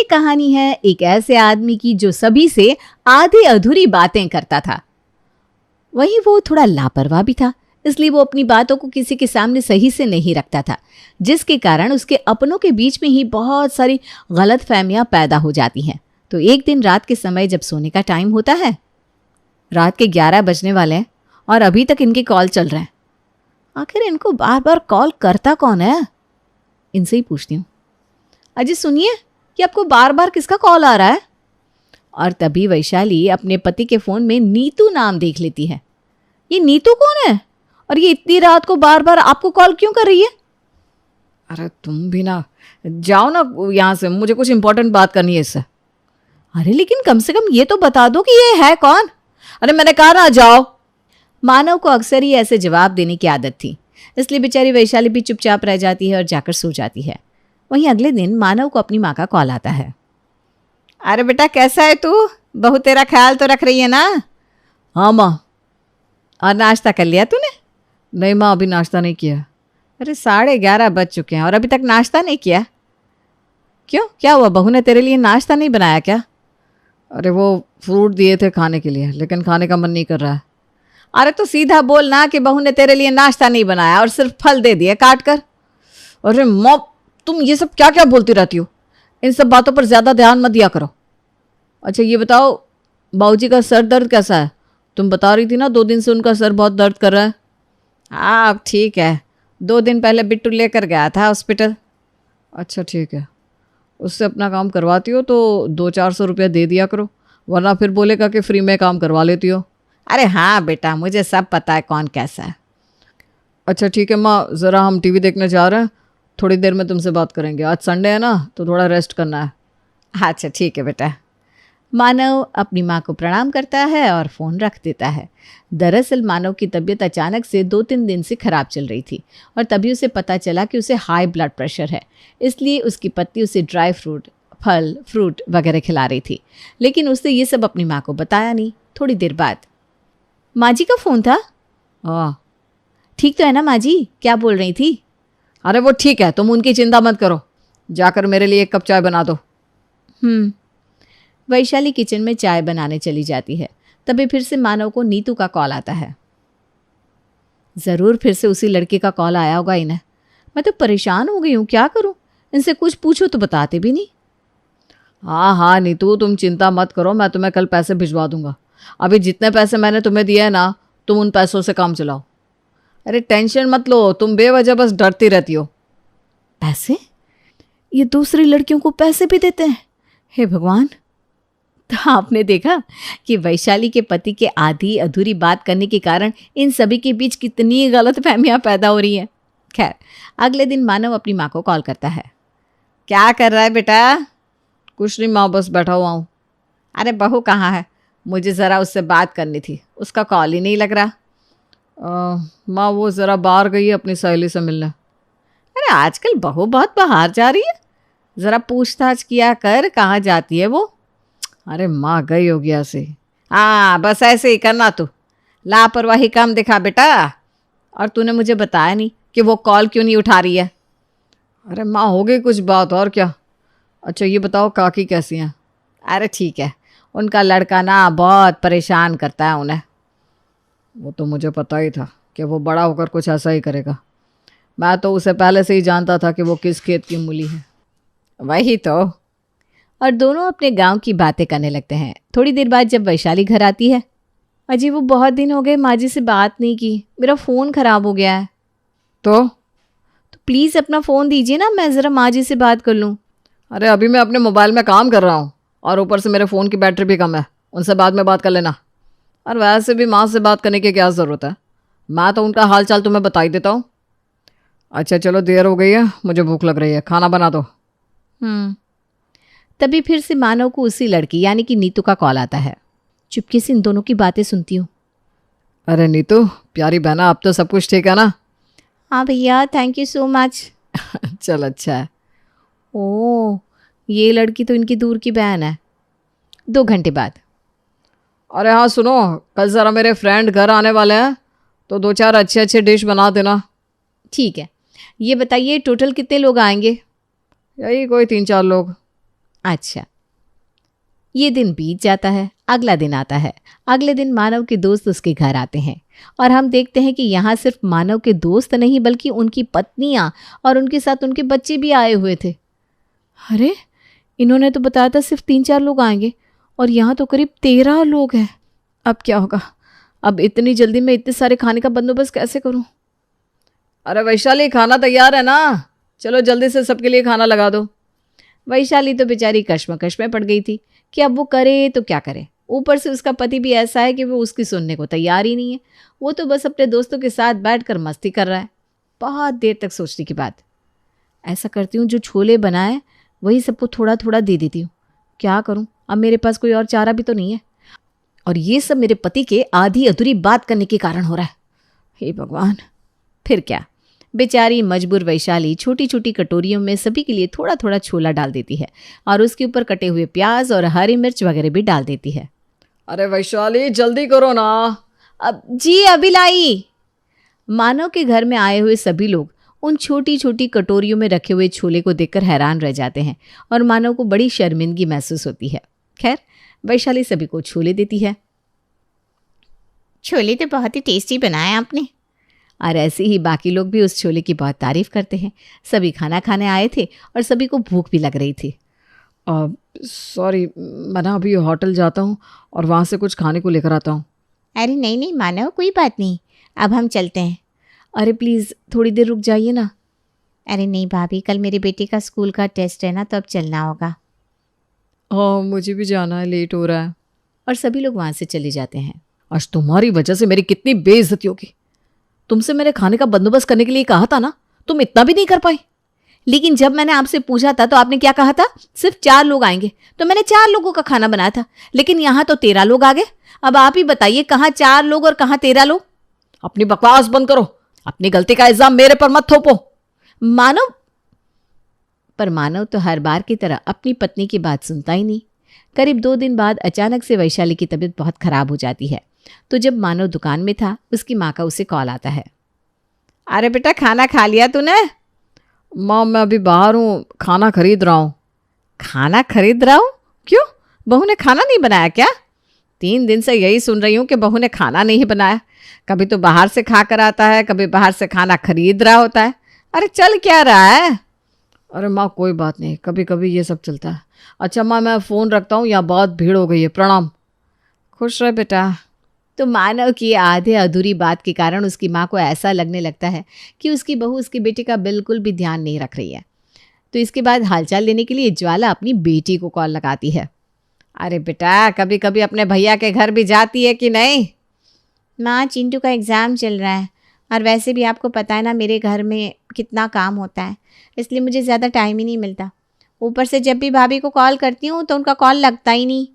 कहानी है एक ऐसे आदमी की जो सभी से आधी अधूरी बातें करता था। वहीं वो थोड़ा लापरवाह भी था, इसलिए वो अपनी बातों को किसी के सामने सही से नहीं रखता था, जिसके कारण उसके अपनों के बीच में ही बहुत सारी गलतफहमियां पैदा हो जाती हैं। तो एक दिन रात के समय जब सोने का टाइम होता है, रात के 11 बजने वाले हैं और अभी तक इनके कॉल चल रहे हैं। आखिर इनको बार बार कॉल करता कौन है? इनसे ही पूछती हूँ। अजी सुनिए कि आपको बार बार किसका कॉल आ रहा है? और तभी वैशाली अपने पति के फोन में नीतू नाम देख लेती है। ये नीतू कौन है और ये इतनी रात को बार बार आपको कॉल क्यों कर रही है? अरे तुम भी ना, जाओ ना यहाँ से, मुझे कुछ इंपॉर्टेंट बात करनी है इससे। अरे लेकिन कम से कम ये तो बता दो कि ये है कौन। अरे मैंने कहा ना जाओ। मानव को अक्सर ही ऐसे जवाब देने की आदत थी, इसलिए बेचारी वैशाली भी चुपचाप रह जाती है और जाकर सो जाती है। वहीं अगले दिन मानव को अपनी माँ का कॉल आता है। अरे बेटा कैसा है तू? बहू तेरा ख्याल तो रख रही है ना? हाँ माँ। और नाश्ता कर लिया तूने? नहीं माँ, अभी नाश्ता नहीं किया। अरे 11:30 बज चुके हैं और अभी तक नाश्ता नहीं किया? क्यों, क्या हुआ? बहू ने तेरे लिए नाश्ता नहीं बनाया क्या? अरे वो फ्रूट दिए थे खाने के लिए, लेकिन खाने का मन नहीं कर रहा है। अरे तो सीधा बोल ना कि बहू ने तेरे लिए नाश्ता नहीं बनाया और सिर्फ फल दे दिए काट कर। अरे मॉम, तुम ये सब क्या क्या बोलती रहती हो? इन सब बातों पर ज़्यादा ध्यान मत दिया करो। अच्छा ये बताओ, बाबूजी का सर दर्द कैसा है? तुम बता रही थी ना 2 दिन से उनका सर बहुत दर्द कर रहा है। हाँ अब ठीक है, 2 दिन पहले बिट्टू लेकर गया था हॉस्पिटल। अच्छा ठीक है, उससे अपना काम करवाती हो तो 200-400 रुपया दे दिया करो, वरना फिर बोलेगा कि फ्री में काम करवा लेती हो। अरे हाँ बेटा, मुझे सब पता है कौन कैसा है। अच्छा ठीक है माँ, ज़रा हम टीवी देखने जा रहे हैं, थोड़ी देर में तुमसे बात करेंगे। आज संडे है ना, तो थोड़ा रेस्ट करना है। अच्छा ठीक है बेटा। मानव अपनी माँ को प्रणाम करता है और फ़ोन रख देता है। दरअसल मानव की तबीयत अचानक से 2-3 दिन से ख़राब चल रही थी और तभी उसे पता चला कि उसे हाई ब्लड प्रेशर है। इसलिए उसकी पत्नी उसे ड्राई फ्रूट, फल फ्रूट वगैरह खिला रही थी, लेकिन उसने ये सब अपनी माँ को बताया नहीं। थोड़ी देर बाद माँ जी का फ़ोन था। हाँ ठीक तो है ना माँ जी? क्या बोल रही थी? अरे वो ठीक है, तुम उनकी चिंता मत करो, जाकर मेरे लिए 1 कप चाय बना दो। वैशाली किचन में चाय बनाने चली जाती है। तभी फिर से मानव को नीतू का कॉल आता है। ज़रूर फिर से उसी लड़के का कॉल आया होगा इन्हें। मैं तो परेशान हो गई हूँ, क्या करूँ? इनसे कुछ पूछो तो बताते भी नहीं। हाँ नीतू, तुम चिंता मत करो, मैं तुम्हें कल पैसे भिजवा दूंगा। अभी जितने पैसे मैंने तुम्हें दिए हैं ना, तुम उन पैसों से काम चलाओ। अरे टेंशन मत लो, तुम बेवजह बस डरती रहती हो। पैसे? ये दूसरी लड़कियों को पैसे भी देते हैं? हे भगवान! तो आपने देखा कि वैशाली के पति के आधी अधूरी बात करने के कारण इन सभी के बीच कितनी गलतफहमियां पैदा हो रही हैं। खैर, अगले दिन मानव अपनी माँ को कॉल करता है। क्या कर रहा है बेटा? कुछ नहीं माँ, बस बैठा हुआ हूँ। अरे बहू कहाँ है? मुझे ज़रा उससे बात करनी थी, उसका कॉल ही नहीं लग रहा। माँ वो ज़रा बाहर गई है अपनी सहेली से मिलने। अरे आजकल बहू बहुत बाहर जा रही है, ज़रा पूछताछ किया कर, कहाँ जाती है वो? अरे माँ गई होगी ऐसे। हाँ बस ऐसे ही करना, तू लापरवाही कम दिखा बेटा। और तूने मुझे बताया नहीं कि वो कॉल क्यों नहीं उठा रही है? अरे माँ हो गई कुछ बात, और क्या। अच्छा ये बताओ काकी कैसी हैं? अरे ठीक है, उनका लड़का ना बहुत परेशान करता है उन्हें। वो तो मुझे पता ही था कि वो बड़ा होकर कुछ ऐसा ही करेगा। मैं तो उसे पहले से ही जानता था कि वो किस खेत की मूली है। वही तो। और दोनों अपने गांव की बातें करने लगते हैं। थोड़ी देर बाद जब वैशाली घर आती है, अजी वो बहुत दिन हो गए माँ जी से बात नहीं की, मेरा फ़ोन ख़राब हो गया है। तो प्लीज़ अपना फ़ोन दीजिए ना, मैं ज़रा माँ जी से बात कर लूँ। अरे अभी मैं अपने मोबाइल में काम कर रहा हूँ और ऊपर से मेरे फ़ोन की बैटरी भी कम है, उनसे बाद में बात कर लेना। और वैसे भी माँ से बात करने की क्या ज़रूरत है, मैं तो उनका हाल चाल तुम्हें बता ही देता हूँ। अच्छा चलो, देर हो गई है, मुझे भूख लग रही है, खाना बना दो। तभी फिर से मानव को उसी लड़की यानी कि नीतू का कॉल आता है। चुपके से इन दोनों की बातें सुनती हूँ। अरे नीतू प्यारी बहना, अब तो सब कुछ ठीक है ना? हाँ भैया, थैंक यू सो मच। चल अच्छा है। ओह, ये लड़की तो इनकी दूर की बहन है। 2 घंटे बाद। अरे हाँ सुनो, कल ज़रा मेरे फ्रेंड घर आने वाले हैं, तो 2-4 अच्छे डिश बना देना। ठीक है, ये बताइए टोटल कितने लोग आएंगे? यही कोई 3-4 लोग। अच्छा, ये दिन बीत जाता है। अगला दिन आता है। अगले दिन मानव के दोस्त उसके घर आते हैं और हम देखते हैं कि यहाँ सिर्फ मानव के दोस्त नहीं बल्कि उनकी पत्नियाँ और उनके साथ उनके बच्चे भी आए हुए थे। अरे, इन्होंने तो बताया था सिर्फ 3-4 लोग आएंगे और यहाँ तो करीब 13 लोग हैं। अब क्या होगा? अब इतनी जल्दी मैं इतने सारे खाने का बंदोबस्त कैसे करूँ? अरे वैशाली, खाना तैयार है ना? चलो जल्दी से सबके लिए खाना लगा दो। वैशाली तो बेचारी कश्मकश में पड़ गई थी कि अब वो करे तो क्या करे। ऊपर से उसका पति भी ऐसा है कि वो उसकी सुनने को तैयार ही नहीं है। वो तो बस अपने दोस्तों के साथ बैठकर मस्ती कर रहा है। बहुत देर तक सोचने की बात, ऐसा करती हूँ जो छोले बनाए वही सबको थोड़ा थोड़ा दे देती हूँ। क्या करूँ, अब मेरे पास कोई और चारा भी तो नहीं है। और ये सब मेरे पति के आधी अधूरी बात करने के कारण हो रहा है। हे भगवान, फिर क्या। बेचारी मजबूर वैशाली छोटी छोटी कटोरियों में सभी के लिए थोड़ा थोड़ा छोला डाल देती है और उसके ऊपर कटे हुए प्याज और हरी मिर्च वगैरह भी डाल देती है। अरे वैशाली, जल्दी करो ना। अब जी अभी लाई। मानव के घर में आए हुए सभी लोग उन छोटी छोटी कटोरियों में रखे हुए छोले को देखकर हैरान रह जाते हैं और मानव को बड़ी शर्मिंदगी महसूस होती है। खैर, वैशाली सभी को छोले देती है। छोले तो बहुत ही टेस्टी बनाए आपने। और ऐसे ही बाकी लोग भी उस छोले की बहुत तारीफ करते हैं। सभी खाना खाने आए थे और सभी को भूख भी लग रही थी। सॉरी, मैं ना अभी होटल जाता हूँ और वहाँ से कुछ खाने को लेकर आता हूँ। अरे नहीं नहीं मानव, कोई बात नहीं, अब हम चलते हैं। अरे प्लीज़ थोड़ी देर रुक जाइए ना। अरे नहीं भाभी, कल मेरे बेटे का स्कूल का टेस्ट है ना, तो अब चलना होगा। हाँ, मुझे भी जाना है, लेट हो रहा है। और सभी लोग वहाँ से चले जाते हैं। आज तुम्हारी वजह से मेरी कितनी बेइज्जती होगी। तुमसे मेरे खाने का बंदोबस्त करने के लिए कहा था ना, तुम इतना भी नहीं कर पाई। लेकिन जब मैंने आपसे पूछा था तो आपने क्या कहा था? सिर्फ 4 लोग आएंगे, तो मैंने 4 लोगों का खाना बनाया था। लेकिन यहाँ तो 13 लोग आ गए। अब आप ही बताइए, कहाँ 4 लोग और कहाँ 13 लोग? अपनी बकवास बंद करो। अपनी गलती का इल्जाम मेरे पर मत थोपो। मानव, पर मानव तो हर बार की तरह अपनी पत्नी की बात सुनता ही नहीं। करीब 2 दिन बाद अचानक से वैशाली की तबीयत बहुत खराब हो जाती है। तो जब मानव दुकान में था, उसकी माँ का उसे कॉल आता है। अरे बेटा, खाना खा लिया तूने? माँ, मैं अभी बाहर हूँ, खाना खरीद रहा हूँ। खाना खरीद रहा हूँ? क्यों, बहू ने खाना नहीं बनाया क्या? 3 दिन से यही सुन रही हूँ कि बहू ने खाना नहीं बनाया। कभी तो बाहर से खा कर आता है, कभी बाहर से खाना खरीद रहा होता है। अरे चल क्या रहा है? अरे माँ, कोई बात नहीं, कभी कभी ये सब चलता है। अच्छा माँ, मैं फ़ोन रखता हूँ, यहाँ बहुत भीड़ हो गई है। प्रणाम। खुश रहे बेटा। तो मानव की आधे अधूरी बात के कारण उसकी माँ को ऐसा लगने लगता है कि उसकी बहू उसके बेटे का बिल्कुल भी ध्यान नहीं रख रही है। तो इसके बाद हालचाल लेने के लिए ज्वाला अपनी बेटी को कॉल लगाती है। अरे बेटा, कभी कभी अपने भैया के घर भी जाती है कि नहीं? माँ, चिंटू का एग्ज़ाम चल रहा है और वैसे भी आपको पता है ना मेरे घर में कितना काम होता है, इसलिए मुझे ज़्यादा टाइम ही नहीं मिलता। ऊपर से जब भी भाभी को कॉल करती हूँ तो उनका कॉल लगता ही नहीं।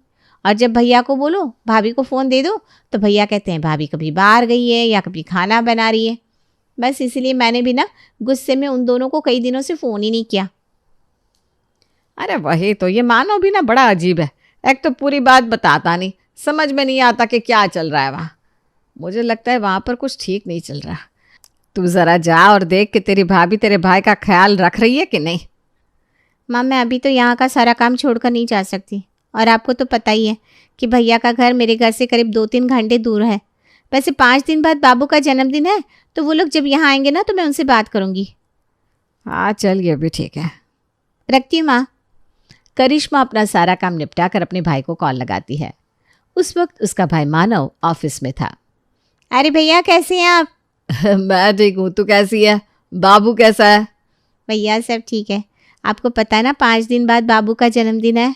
और जब भैया को बोलो भाभी को फ़ोन दे दो तो भैया कहते हैं भाभी कभी बाहर गई है या कभी खाना बना रही है। बस इसलिए मैंने भी ना गुस्से में उन दोनों को कई दिनों से फ़ोन ही नहीं किया। अरे वही तो, ये मानो भी ना बड़ा अजीब है। एक तो पूरी बात बताता नहीं, समझ में नहीं आता कि क्या चल रहा है वहाँ। मुझे लगता है वहाँ पर कुछ ठीक नहीं चल रहा। तू ज़रा जा और देख कि तेरी भाभी तेरे भाई का ख्याल रख रही है कि नहीं। माँ, मैं अभी तो यहाँ का सारा काम छोड़कर नहीं जा सकती और आपको तो पता ही है कि भैया का घर मेरे घर से करीब 2-3 घंटे दूर है। वैसे 5 दिन बाद बाबू का जन्मदिन है, तो वो लोग जब यहाँ आएंगे ना तो मैं उनसे बात करूँगी। हाँ चल, ये भी ठीक है। रखती हूँ माँ। करिश्मा अपना सारा काम निपटा कर अपने भाई को कॉल लगाती है। उस वक्त उसका भाई मानव ऑफिस में था। अरे भैया, कैसे हैं आप? मैं ठीक हूँ, तू कैसी है? बाबू कैसा है? भैया सब ठीक है। आपको पता है ना 5 दिन बाद बाबू का जन्मदिन है।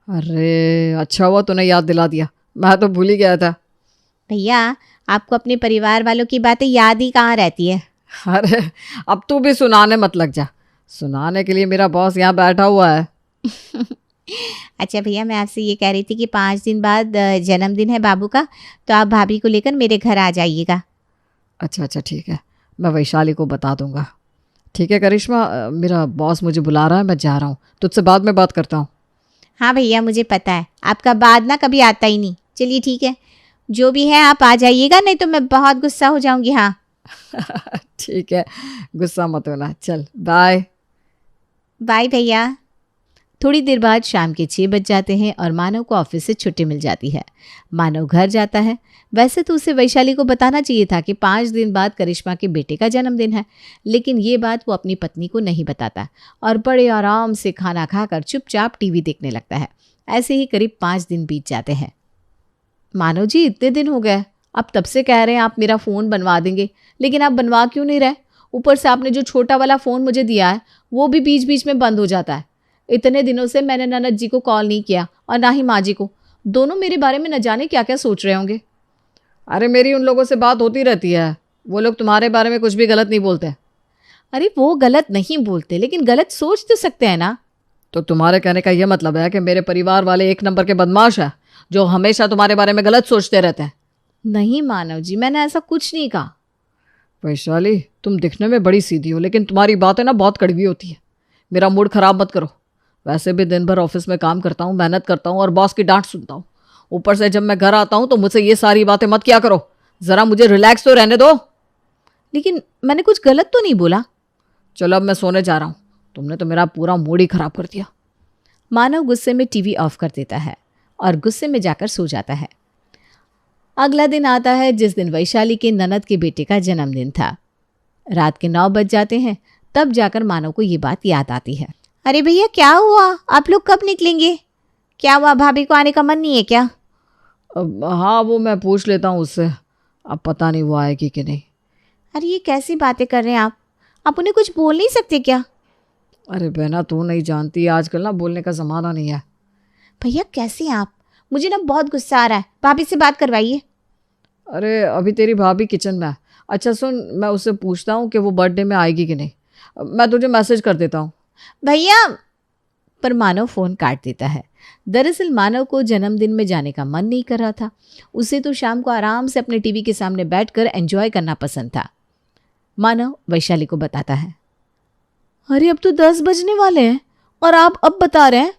अरे अच्छा हुआ तूने याद दिला दिया, मैं तो भूल ही गया था। भैया, आपको अपने परिवार वालों की बातें याद ही कहाँ रहती है। अरे अब तू भी सुनाने मत लग जा। सुनाने के लिए मेरा बॉस यहाँ बैठा हुआ है। अच्छा भैया, मैं आपसे ये कह रही थी कि 5 दिन बाद जन्मदिन है बाबू का, तो आप भाभी को लेकर मेरे घर आ जाइएगा। अच्छा ठीक है, मैं वैशाली को बता दूंगा। ठीक है करिश्मा, मेरा बॉस मुझे बुला रहा है, मैं जा रहा हूँ, तुझसे बाद में बात करता हूँ। हाँ भैया, मुझे पता है आपका बाद ना कभी आता ही नहीं। चलिए ठीक है, जो भी है आप आ जाइएगा, नहीं तो मैं बहुत गुस्सा हो जाऊंगी। हाँ ठीक है, गुस्सा मत होना। चल बाय। बाय भैया। थोड़ी देर बाद शाम के 6 बज जाते हैं और मानव को ऑफिस से छुट्टी मिल जाती है। मानव घर जाता है। वैसे तो उसे वैशाली को बताना चाहिए था कि 5 दिन बाद करिश्मा के बेटे का जन्मदिन है, लेकिन ये बात वो अपनी पत्नी को नहीं बताता और बड़े आराम से खाना खाकर चुपचाप टीवी देखने लगता है। ऐसे ही करीब 5 दिन बीत जाते हैं। मानव जी, इतने दिन हो गए, आप तब से कह रहे हैं आप मेरा फ़ोन बनवा देंगे, लेकिन आप बनवा क्यों नहीं रहे? ऊपर से आपने जो छोटा वाला फ़ोन मुझे दिया है वो भी बीच बीच में बंद हो जाता है। इतने दिनों से मैंने ननद जी को कॉल नहीं किया और ना ही माँ जी को। दोनों मेरे बारे में न जाने क्या क्या सोच रहे होंगे। अरे मेरी उन लोगों से बात होती रहती है, वो लोग तुम्हारे बारे में कुछ भी गलत नहीं बोलते। अरे वो गलत नहीं बोलते, लेकिन गलत सोच तो सकते हैं ना। तो तुम्हारे कहने का यह मतलब है कि मेरे परिवार वाले एक नंबर के बदमाश है जो हमेशा तुम्हारे बारे में गलत सोचते रहते हैं? नहीं मानव जी, मैंने ऐसा कुछ नहीं कहा। वैशाली, तुम दिखने में बड़ी सीधी हो, लेकिन तुम्हारी बातें ना बहुत कड़वी होती है। मेरा मूड खराब मत करो। वैसे भी दिन भर ऑफिस में काम करता हूँ, मेहनत करता हूँ और बॉस की डांट सुनता हूँ। ऊपर से जब मैं घर आता हूँ तो मुझसे ये सारी बातें मत किया करो। ज़रा मुझे रिलैक्स तो रहने दो। लेकिन मैंने कुछ गलत तो नहीं बोला। चलो अब मैं सोने जा रहा हूँ, तुमने तो मेरा पूरा मूड ही खराब कर दिया। मानव गुस्से में टीवी ऑफ कर देता है और गुस्से में जाकर सो जाता है। अगला दिन आता है जिस दिन वैशाली के ननद के बेटे का जन्मदिन था। रात के 9 बज जाते हैं, तब जाकर मानव को ये बात याद आती है। अरे भैया, क्या हुआ? आप लोग कब निकलेंगे? क्या हुआ, भाभी को आने का मन नहीं है क्या? हाँ, वो मैं पूछ लेता हूँ उससे। अब पता नहीं वो आएगी कि नहीं। अरे ये कैसी बातें कर रहे हैं आप उन्हें कुछ बोल नहीं सकते क्या? अरे बहना, तू नहीं जानती, आजकल ना बोलने का ज़माना नहीं है। भैया कैसे हैं आप? मुझे ना बहुत गुस्सा आ रहा है, भाभी से बात करवाइए। अरे अभी तेरी भाभी किचन में है। अच्छा सुन, मैं उससे पूछता हूँ कि वो बर्थडे में आएगी कि नहीं। मैं तुझे मैसेज कर देता हूँ। भैया, पर मानव फ़ोन काट देता है। दरअसल मानव को जन्मदिन में जाने का मन नहीं कर रहा था। उसे तो शाम को आराम से अपने टीवी के सामने बैठकर एंजॉय करना पसंद था। मानव वैशाली को बताता है, अरे अब तो 10 बजने वाले हैं और आप अब बता रहे हैं?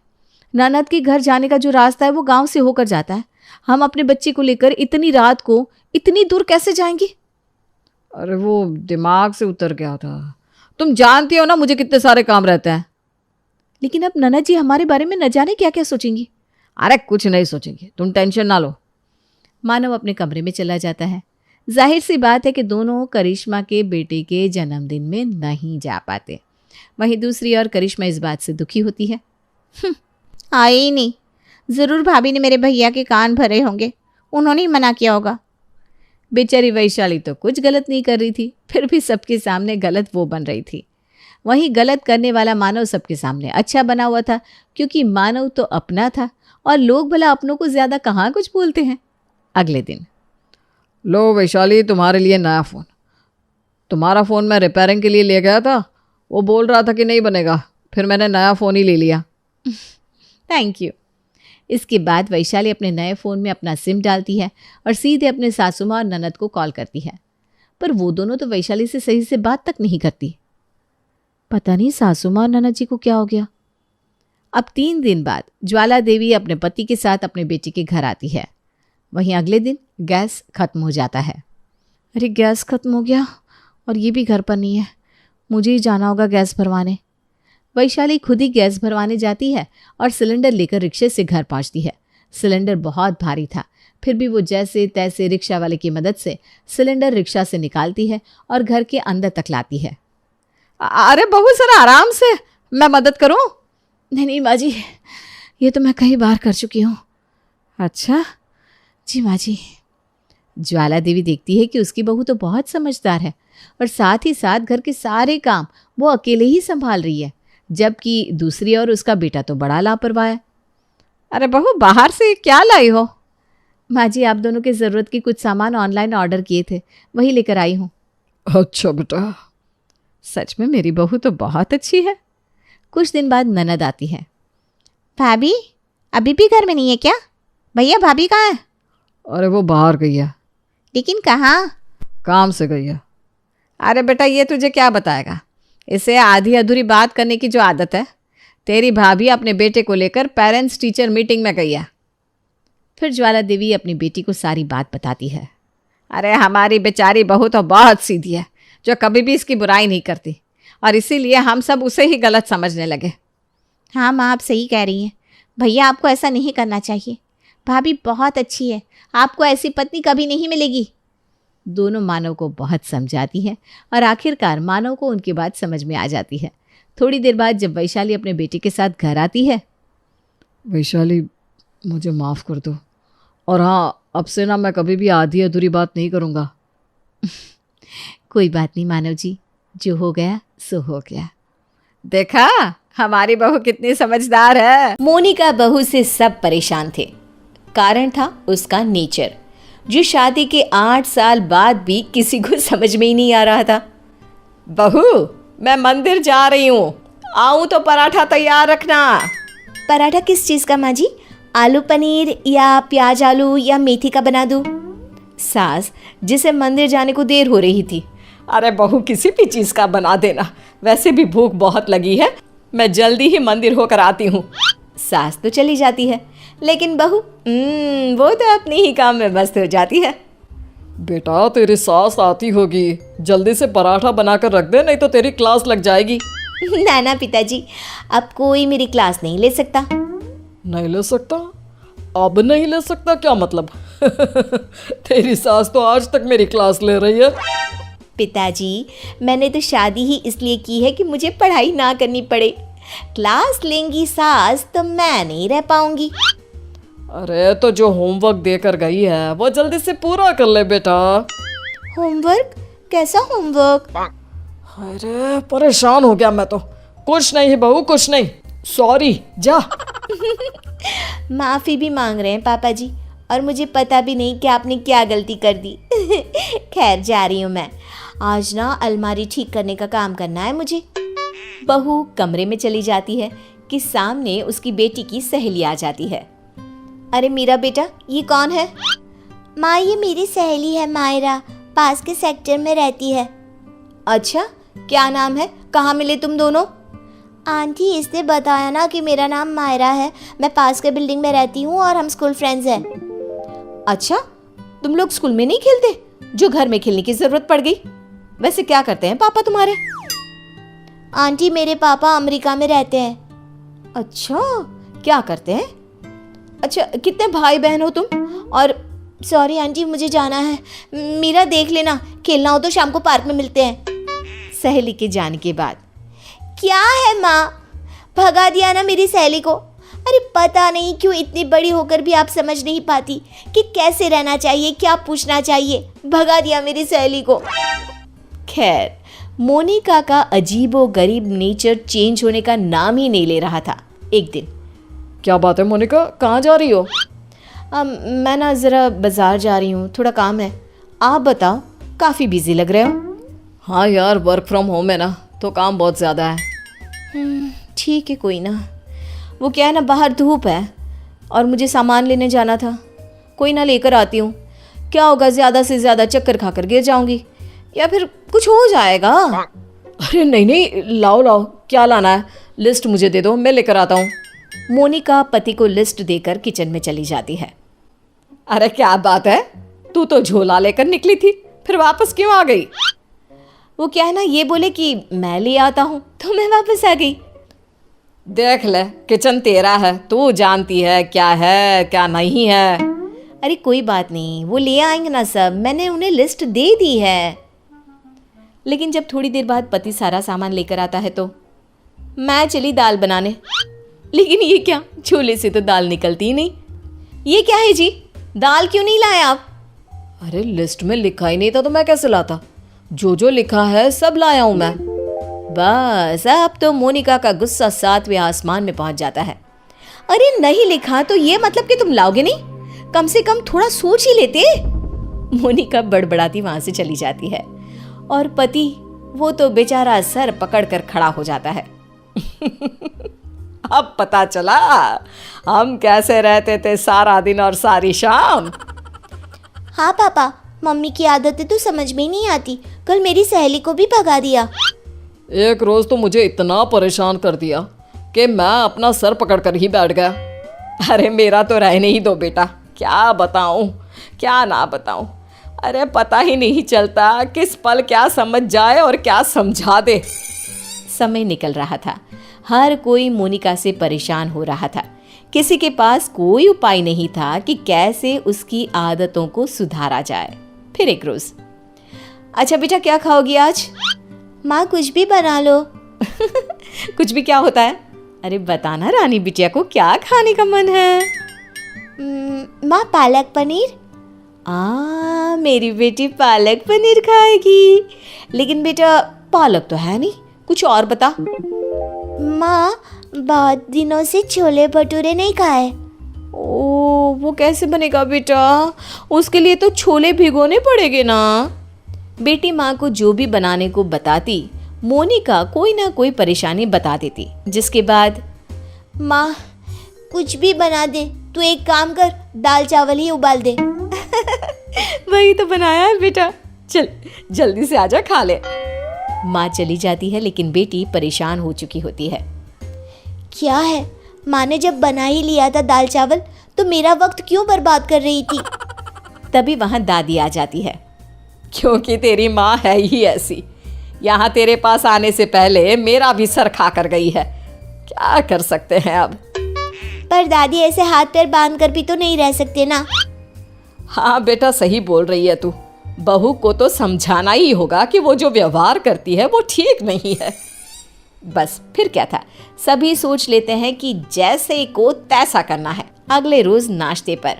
ननद के घर जाने का जो रास्ता है वो गांव से होकर जाता है। हम अपने बच्चे को लेकर इतनी रात को इतनी दूर कैसे जाएंगे? अरे वो दिमाग से उतर गया था। तुम जानती हो ना मुझे कितने सारे काम रहते हैं। लेकिन अब ननद जी हमारे बारे में न जाने क्या क्या सोचेंगी। अरे कुछ नहीं सोचेंगे, तुम टेंशन ना लो। मानव अपने कमरे में चला जाता है। जाहिर सी बात है कि दोनों करिश्मा के बेटे के जन्मदिन में नहीं जा पाते। वहीं दूसरी ओर करिश्मा इस बात से दुखी होती है। आए ही नहीं, ज़रूर भाभी ने मेरे भैया के कान भरे होंगे, उन्होंने ही मना किया होगा। बेचारी वैशाली तो कुछ गलत नहीं कर रही थी, फिर भी सबके सामने गलत वो बन रही थी। वहीं गलत करने वाला मानव सबके सामने अच्छा बना हुआ था, क्योंकि मानव तो अपना था और लोग भला अपनों को ज़्यादा कहाँ कुछ बोलते हैं। अगले दिन, लो वैशाली, तुम्हारे लिए नया फ़ोन। तुम्हारा फ़ोन मैं रिपेयरिंग के लिए ले गया था, वो बोल रहा था कि नहीं बनेगा, फिर मैंने नया फ़ोन ही ले लिया। Thank you. इसके बाद वैशाली अपने नए फ़ोन में अपना सिम डालती है और सीधे अपने सासू माँ और ननद को कॉल करती है। पर वो दोनों तो वैशाली से सही से बात तक नहीं करती। पता नहीं सासू माँ और ननद जी को क्या हो गया। अब 3 दिन बाद ज्वाला देवी अपने पति के साथ अपने बेटी के घर आती है। वहीं अगले दिन गैस खत्म हो जाता है। अरे गैस खत्म हो गया और ये भी घर पर नहीं है, मुझे ही जाना होगा गैस भरवाने। वैशाली खुद ही गैस भरवाने जाती है और सिलेंडर लेकर रिक्शे से घर पहुंचती है। सिलेंडर बहुत भारी था, फिर भी वो जैसे तैसे रिक्शा वाले की मदद से सिलेंडर रिक्शा से निकालती है और घर के अंदर तक लाती है। अरे बहू, जरा आराम से, मैं मदद करूं? नहीं माँ जी, ये तो मैं कई बार कर चुकी हूँ। अच्छा जी माँ जी। ज्वाला देवी देखती है कि उसकी बहू तो बहुत समझदार है और साथ ही साथ घर के सारे काम वो अकेले ही संभाल रही है, जबकि दूसरी ओर उसका बेटा तो बड़ा लापरवाह है। अरे बहू, बाहर से क्या लाई हो? माँ जी, आप दोनों के ज़रूरत की कुछ सामान ऑनलाइन ऑर्डर किए थे, वही लेकर आई हूँ। अच्छा बेटा। सच में मेरी बहू तो बहुत अच्छी है। कुछ दिन बाद ननद आती है। भाभी अभी भी घर में नहीं है क्या? भैया भाभी कहाँ है? अरे वो बाहर गई है। लेकिन कहाँ? काम से गई है। अरे बेटा, ये तुझे क्या बताएगा? इसे आधी अधूरी बात करने की जो आदत है। तेरी भाभी अपने बेटे को लेकर पेरेंट्स टीचर मीटिंग में गई है। फिर ज्वाला देवी अपनी बेटी को सारी बात बताती है। अरे हमारी बेचारी बहू तो बहुत सीधी है, जो कभी भी इसकी बुराई नहीं करती, और इसीलिए हम सब उसे ही गलत समझने लगे। हाँ माँ, आप सही कह रही हैं। भैया, आपको ऐसा नहीं करना चाहिए। भाभी बहुत अच्छी है, आपको ऐसी पत्नी कभी नहीं मिलेगी। दोनों मानव को बहुत समझाती हैं और आखिरकार मानव को उनकी बात समझ में आ जाती है। थोड़ी देर बाद जब वैशाली अपने बेटे के साथ घर आती है। वैशाली, मुझे माफ़ कर दो, और हाँ, अब से ना मैं कभी भी आधी अधूरी बात नहीं करूँगा। कोई बात नहीं मानव जी, जो हो गया सो हो गया। देखा, हमारी बहू कितनी समझदार है। मोनिका बहू से सब परेशान थे। कारण था उसका नेचर, जो शादी के 8 साल बाद भी किसी को समझ में ही नहीं आ रहा था। बहू, मैं मंदिर जा रही हूँ, आऊँ तो पराठा तैयार रखना। पराठा किस चीज़ का माँ जी? आलू पनीर या प्याज आलू या मेथी का बना दूँ? सास, जिसे मंदिर जाने को देर हो रही थी। अरे बहू, किसी भी चीज़ का बना देना, वैसे भी भूख बहुत लगी है, मैं जल्दी ही मंदिर होकर आती हूँ। सास तो चली जाती है, लेकिन बहू वो तो अपने ही काम में व्यस्त हो जाती है। बेटा, तेरी सास आती होगी, जल्दी से पराठा बनाकर रख दे, नहीं तो तेरी क्लास लग जाएगी। ना ना पिताजी, अब कोई मेरी क्लास नहीं ले सकता। नहीं ले सकता? अब नहीं ले सकता क्या मतलब? तेरी सास तो आज तक मेरी क्लास ले रही है। पिताजी, मैंने तो शादी ही इसलिए की है कि मुझे पढ़ाई ना करनी पड़े। क्लास लेंगी सास तो मैं नहीं रह पाऊंगी। अरे तो जो होमवर्क देकर गई है वो जल्दी से पूरा कर ले बेटा। होमवर्क? कैसा होमवर्क? अरे परेशान हो गया मैं तो। कुछ नहीं बहू, कुछ नहीं, सॉरी, जा। माफ़ी भी मांग रहे हैं पापा जी, और मुझे पता भी नहीं कि आपने क्या गलती कर दी। खैर, जा रही हूँ मैं। आज ना अलमारी ठीक करने का काम करना है मुझे। बहू कमरे में चली जाती है कि सामने उसकी बेटी की सहेली आ जाती है। अरे मेरा बेटा, ये कौन है? माँ, ये मेरी सहेली है मायरा, पास के सेक्टर में रहती है। अच्छा, क्या नाम है? कहाँ मिले तुम दोनों? आंटी, इसने बताया ना कि मेरा नाम मायरा है, मैं पास के बिल्डिंग में रहती हूँ और हम स्कूल फ्रेंड्स हैं। अच्छा, तुम लोग स्कूल में नहीं खेलते जो घर में खेलने की जरूरत पड़ गई? वैसे क्या करते हैं पापा तुम्हारे? आंटी, मेरे पापा अमेरिका में रहते हैं। अच्छा, क्या करते हैं? अच्छा, कितने भाई बहन हो तुम? और सॉरी आंटी, मुझे जाना है। मीरा, देख लेना, खेलना हो तो शाम को पार्क में मिलते हैं। सहेली के जाने के बाद, क्या है माँ, भगा दिया ना मेरी सहेली को। अरे पता नहीं क्यों इतनी बड़ी होकर भी आप समझ नहीं पाती कि कैसे रहना चाहिए, क्या पूछना चाहिए। भगा दिया मेरी सहेली को। खैर, मोनिका का अजीबो गरीब नेचर चेंज होने का नाम ही नहीं ले रहा था। एक दिन, क्या बात है मोनिका, कहाँ जा रही हो? मैं ना ज़रा बाज़ार जा रही हूँ, थोड़ा काम है। आप बताओ, काफ़ी बिजी लग रहे हो। हाँ यार, वर्क फ्रॉम होम है ना, तो काम बहुत ज़्यादा है। ठीक है, कोई ना। वो क्या है ना, बाहर धूप है और मुझे सामान लेने जाना था। कोई ना, लेकर आती हूँ। क्या होगा, ज़्यादा से ज़्यादा चक्कर खाकर गिर जाऊँगी या फिर कुछ हो जाएगा। अरे नहीं नहीं, लाओ लाओ, क्या लाना है? लिस्ट मुझे दे दो, मैं लेकर आता हूँ। मोनिका पति को लिस्ट देकर किचन में चली जाती है। अरे क्या बात है, तू तो झोला लेकर निकली थी, फिर वापस क्यों आ गई? वो क्या है ना, ये बोले कि मैं ले आता हूँ तो मैं वापस आ गई। देख ले, किचन तेरा है, तू जानती है क्या है क्या नहीं है। अरे कोई बात नहीं, वो ले आएंगे ना सब, मैंने उन्हें लिस्ट दे दी है। लेकिन जब थोड़ी देर बाद पति सारा सामान लेकर आता है तो मैं चली दाल बनाने। लेकिन ये क्या, छोले से तो दाल निकलती ही नहीं। ये क्या है जी, दाल क्यों नहीं लाए आप? अरे लिस्ट में लिखा ही नहीं था तो मैं कैसे लाता? जो जो लिखा है सब लाया हूं मैं। बस अब तो मोनिका का गुस्सा 7वें आसमान में पहुंच जाता है। अरे नहीं लिखा तो ये मतलब कि तुम लाओगे नहीं? कम से कम थोड़ा सोच ही लेते। मोनिका बड़बड़ाती वहां से चली जाती है और पति, वो तो बेचारा सर पकड़कर खड़ा हो जाता है। अब पता चला हम कैसे रहते थे सारा दिन और सारी शाम। हाँ पापा, मम्मी की आदतें तो समझ में ही नहीं आती। कल मेरी सहेली को भी भगा दिया। एक रोज तो मुझे इतना परेशान कर दिया कि मैं अपना सर पकड़कर ही बैठ गया। अरे मेरा तो रहने ही दो बेटा, क्या बताऊं क्या ना बताऊं। अरे पता ही नहीं चलता किस पल क्या समझ जाए और क्या समझा दे। समय निकल रहा था। हर कोई मोनिका से परेशान हो रहा था। किसी के पास कोई उपाय नहीं था कि कैसे उसकी आदतों को सुधारा जाए। फिर एक रोज, अच्छा बेटा क्या खाओगी आज? माँ कुछ भी बना लो। कुछ भी क्या होता है? अरे बताना रानी बिटिया को क्या खाने का मन है। माँ पालक पनीर। मेरी बेटी पालक पनीर खाएगी। लेकिन बेटा पालक तो है नहीं, कुछ और बता। माँ बहुत दिनों से छोले भटूरे नहीं खाए। ओ वो कैसे बनेगा बेटा? उसके लिए तो छोले भिगोने पड़ेंगे ना। बेटी माँ को जो भी बनाने को बताती, मोनिका कोई ना कोई परेशानी बता देती, जिसके बाद माँ कुछ भी बना दे, तू एक काम कर, दाल चावल ही उबाल दे। वही तो बनाया है बेटा, चल जल्दी से आजा खा ले। माँ चली जाती है लेकिन बेटी परेशान हो चुकी होती है। क्या है, माँ ने जब बना ही लिया था दाल चावल तो मेरा वक्त क्यों बर्बाद कर रही थी? तभी वहां दादी आ जाती है। क्योंकि तेरी माँ है ही ऐसी, यहाँ तेरे पास आने से पहले मेरा भी सर खा कर गई है। क्या कर सकते हैं अब। पर दादी ऐसे हाथ पैर बांध कर भी तो नहीं रह सकते ना। हाँ बेटा सही बोल रही है तू। बहू को तो समझाना ही होगा कि वो जो व्यवहार करती है वो ठीक नहीं है। बस फिर क्या था, सभी सोच लेते हैं कि जैसे को तैसा करना है। अगले रोज नाश्ते पर,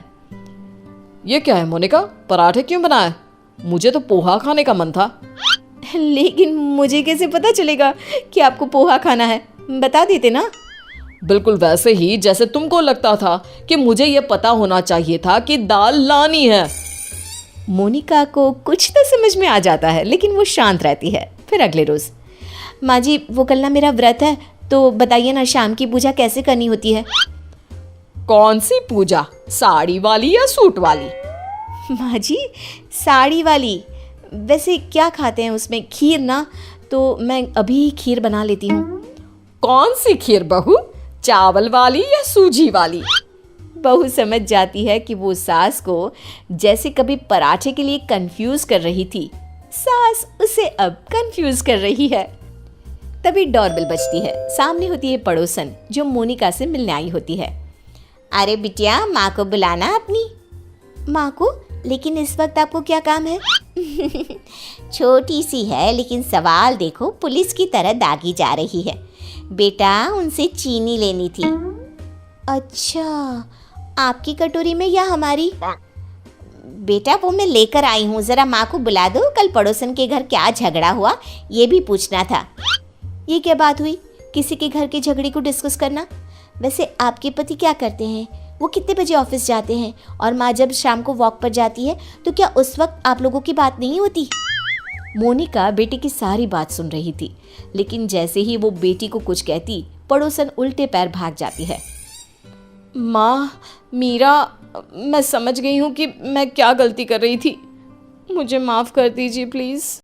ये क्या है मोनिका, पराठे क्यों बनाए? मुझे तो पोहा खाने का मन था। लेकिन मुझे कैसे पता चलेगा कि आपको पोहा खाना है? बता देते ना। बिल्कुल वैसे ही जैसे तुमको लगता था कि मुझे ये पता होना चाहिए था कि दाल लानी है। मोनिका को कुछ तो समझ में आ जाता है लेकिन वो शांत रहती है। फिर अगले रोज, माँ जी वो कल ना मेरा व्रत है, तो बताइए ना शाम की पूजा कैसे करनी होती है? कौन सी पूजा, साड़ी वाली या सूट वाली? माँ जी साड़ी वाली। वैसे क्या खाते हैं उसमें? खीर ना, तो मैं अभी खीर बना लेती हूँ। कौन सी खीर बहू, चावल वाली या सूजी वाली? बहू समझ जाती है कि वो सास को जैसे कभी पराठे के लिए कंफ्यूज कर रही थी, सास उसे अब कंफ्यूज कर रही है। तभी डोरबेल बजती है। सामने होती है पड़ोसन जो मोनिका से मिलने आई होती है। अरे बिटिया माँ को बुलाना अपनी। माँ को? लेकिन इस वक्त आपको क्या काम है? छोटी सी है लेकिन सवाल देखो पुलिस की तरह दागी जा रही है। बेटा उनसे चीनी लेनी थी। अच्छा आपकी कटोरी में या हमारी? बेटा वो मैं लेकर आई हूँ, ज़रा माँ को बुला दो। कल पड़ोसन के घर क्या झगड़ा हुआ ये भी पूछना था। ये क्या बात हुई, किसी के घर के झगड़े को डिस्कस करना? वैसे आपके पति क्या करते हैं, वो कितने बजे ऑफिस जाते हैं? और माँ जब शाम को वॉक पर जाती है तो क्या उस वक्त आप लोगों की बात नहीं होती? मोनिका बेटी की सारी बात सुन रही थी, लेकिन जैसे ही वो बेटी को कुछ कहती, पड़ोसन उल्टे पैर भाग जाती है। माँ मीरा, मैं समझ गई हूँ कि मैं क्या गलती कर रही थी, मुझे माफ़ कर दीजिए प्लीज़।